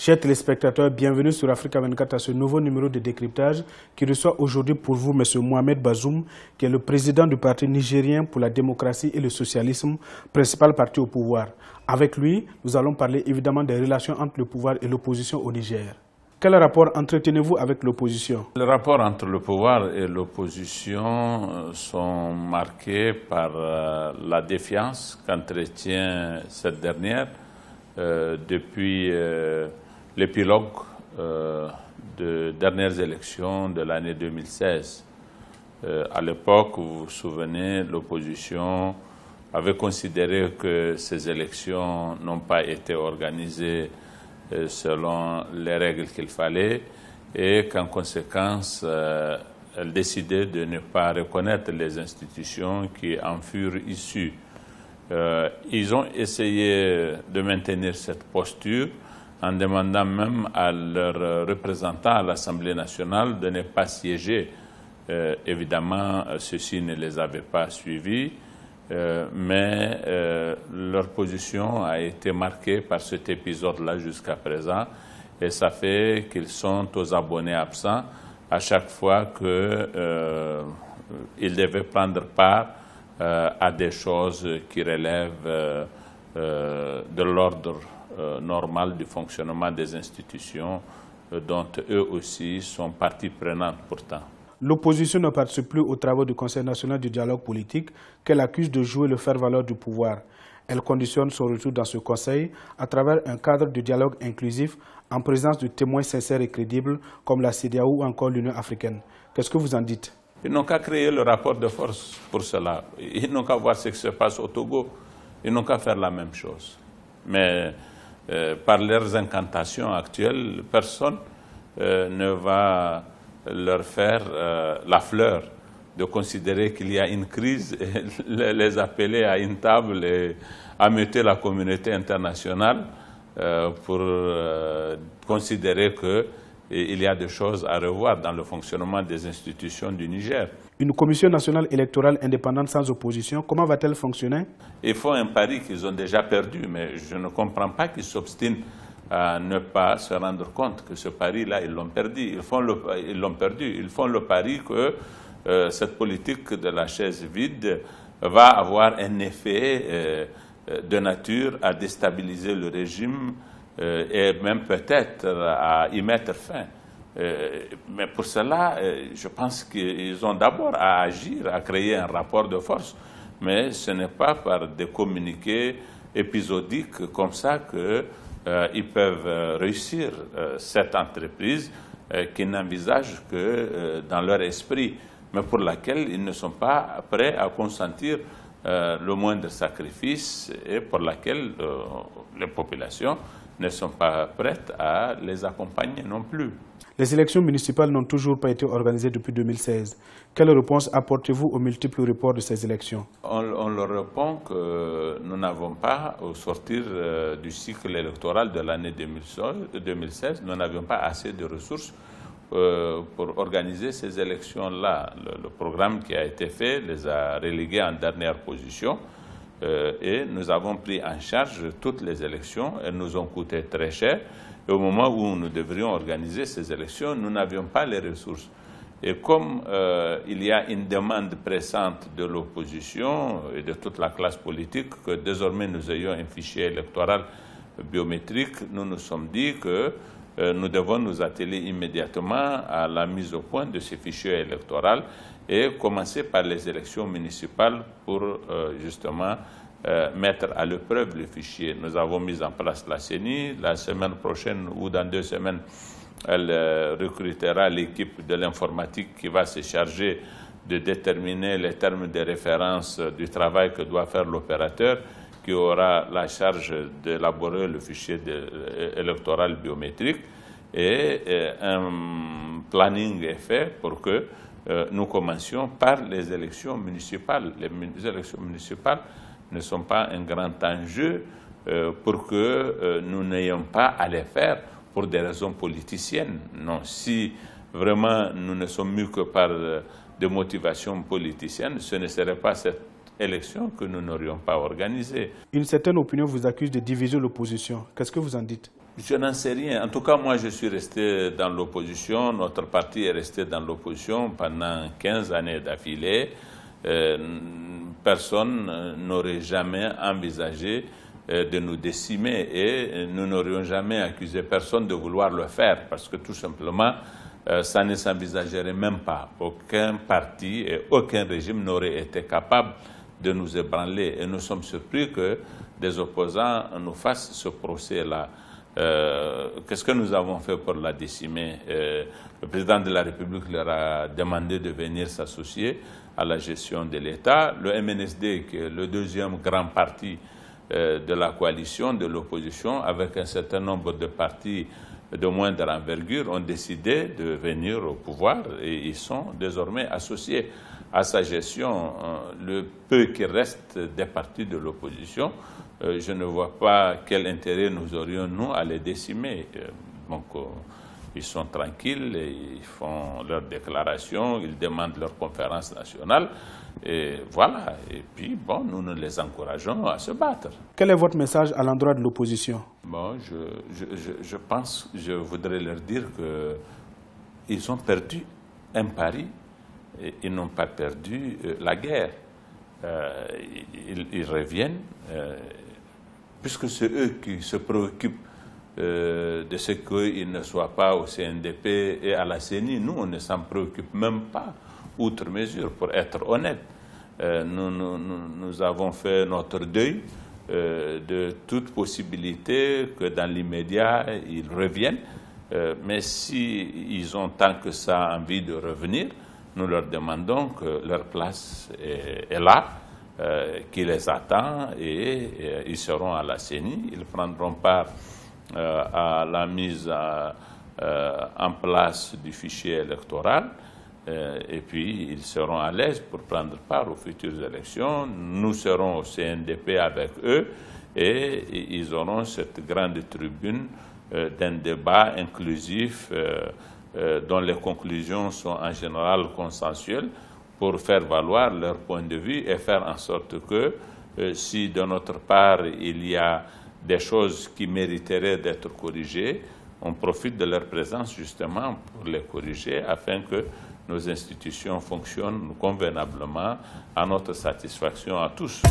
Chers téléspectateurs, bienvenue sur Africa 24 à ce nouveau numéro de décryptage qui reçoit aujourd'hui pour vous M. Mohamed Bazoum, qui est le président du Parti nigérien pour la démocratie et le socialisme, principal parti au pouvoir. Avec lui, nous allons parler évidemment des relations entre le pouvoir et l'opposition au Niger. Quel rapport entretenez-vous avec l'opposition? Les rapports entre le pouvoir et l'opposition sont marqués par la défiance qu'entretient cette dernière depuis l'épilogue de dernières élections de l'année 2016. À l'époque, vous vous souvenez, l'opposition avait considéré que ces élections n'ont pas été organisées selon les règles qu'il fallait et qu'en conséquence, elle décidait de ne pas reconnaître les institutions qui en furent issues. Ils ont essayé de maintenir cette posture en demandant même à leurs représentants à l'Assemblée nationale de ne pas siéger. Évidemment, ceux-ci ne les avaient pas suivis, mais leur position a été marquée par cet épisode-là jusqu'à présent, et ça fait qu'ils sont aux abonnés absents à chaque fois qu'ils devaient prendre part à des choses qui relèvent de l'ordre normal du fonctionnement des institutions dont eux aussi sont partie prenante pourtant. L'opposition ne participe plus aux travaux du Conseil national du dialogue politique qu'elle accuse de jouer le faire-valoir du pouvoir. Elle conditionne son retour dans ce conseil à travers un cadre de dialogue inclusif en présence de témoins sincères et crédibles comme la CEDEAO ou encore l'Union africaine. Qu'est-ce que vous en dites? Ils n'ont qu'à créer le rapport de force pour cela. Ils n'ont qu'à voir ce qui se passe au Togo. Ils n'ont qu'à faire la même chose. Mais par leurs incantations actuelles, personne ne va leur faire la fleur de considérer qu'il y a une crise et les appeler à une table et ameuter la communauté internationale pour considérer qu'il y a des choses à revoir dans le fonctionnement des institutions du Niger. Une commission nationale électorale indépendante sans opposition, comment va-t-elle fonctionner? Ils font un pari qu'ils ont déjà perdu, mais je ne comprends pas qu'ils s'obstinent à ne pas se rendre compte que ce pari-là, ils l'ont perdu. Ils l'ont perdu. Ils font le pari que cette politique de la chaise vide va avoir un effet de nature à déstabiliser le régime et même peut-être à y mettre fin. Mais pour cela, je pense qu'ils ont d'abord à agir, à créer un rapport de force, mais ce n'est pas par des communiqués épisodiques comme ça qu'ils peuvent réussir cette entreprise qu'ils n'envisagent que dans leur esprit, mais pour laquelle ils ne sont pas prêts à consentir le moindre sacrifice et pour laquelle les populations ne sont pas prêtes à les accompagner non plus. Les élections municipales n'ont toujours pas été organisées depuis 2016. Quelle réponse apportez-vous aux multiples reports de ces élections? On leur répond que nous n'avons pas, au sortir du cycle électoral de l'année 2016, nous n'avions pas assez de ressources pour organiser ces élections-là. Le programme qui a été fait les a relégués en dernière position et nous avons pris en charge toutes les élections. Elles nous ont coûté très cher. Et au moment où nous devrions organiser ces élections, nous n'avions pas les ressources. Et comme il y a une demande pressante de l'opposition et de toute la classe politique que désormais nous ayons un fichier électoral biométrique, nous nous sommes dit que nous devons nous atteler immédiatement à la mise au point de ce fichier électoral et commencer par les élections municipales pour justement mettre à l'épreuve le fichier. Nous avons mis en place la CENI. La semaine prochaine ou dans 2 semaines, elle recrutera l'équipe de l'informatique qui va se charger de déterminer les termes de référence du travail que doit faire l'opérateur, qui aura la charge d'élaborer le fichier électoral biométrique. Et un planning est fait pour que nous commencions par les élections municipales. Les élections municipales ne sont pas un grand enjeu pour que nous n'ayons pas à les faire pour des raisons politiciennes. Non, si vraiment nous ne sommes mus que par des motivations politiciennes, ce ne serait pas cette élection que nous n'aurions pas organisée. Une certaine opinion vous accuse de diviser l'opposition. Qu'est-ce que vous en dites? Je n'en sais rien. En tout cas, moi, je suis resté dans l'opposition. Notre parti est resté dans l'opposition pendant 15 années d'affilée. Personne n'aurait jamais envisagé de nous décimer et nous n'aurions jamais accusé personne de vouloir le faire parce que tout simplement, ça ne s'envisagerait même pas. Aucun parti et aucun régime n'aurait été capable de nous ébranler. Et nous sommes surpris que des opposants nous fassent ce procès-là. Qu'est-ce que nous avons fait pour la décimer? Le président de la République leur a demandé de venir s'associer à la gestion de l'État. Le MNSD, qui est le deuxième grand parti de la coalition, de l'opposition, avec un certain nombre de partis de moindre envergure, ont décidé de venir au pouvoir et ils sont désormais associés à sa gestion. Le peu qui reste des partis de l'opposition, je ne vois pas quel intérêt nous aurions, nous, à les décimer. Donc, ils sont tranquilles, ils font leurs déclarations, ils demandent leur conférence nationale, et voilà. Et puis, bon, nous les encourageons à se battre. Quel est votre message à l'endroit de l'opposition? Bon, je voudrais leur dire qu'ils ont perdu un pari, et ils n'ont pas perdu la guerre. Ils reviennent, puisque c'est eux qui se préoccupent de ce qu'ils ne soient pas au CNDP et à la CENI. Nous, on ne s'en préoccupe même pas, outre mesure, pour être honnête. Nous avons fait notre deuil de toute possibilité que dans l'immédiat, ils reviennent. Mais s'ils ont tant que ça envie de revenir, nous leur demandons que leur place est là, qui les attend et ils seront à la CENI. Ils prendront part à la mise en place du fichier électoral et puis ils seront à l'aise pour prendre part aux futures élections. Nous serons au CNDP avec eux et ils auront cette grande tribune d'un débat inclusif dont les conclusions sont en général consensuelles pour faire valoir leur point de vue et faire en sorte que si de notre part il y a des choses qui mériteraient d'être corrigées, on profite de leur présence justement pour les corriger afin que nos institutions fonctionnent convenablement à notre satisfaction à tous.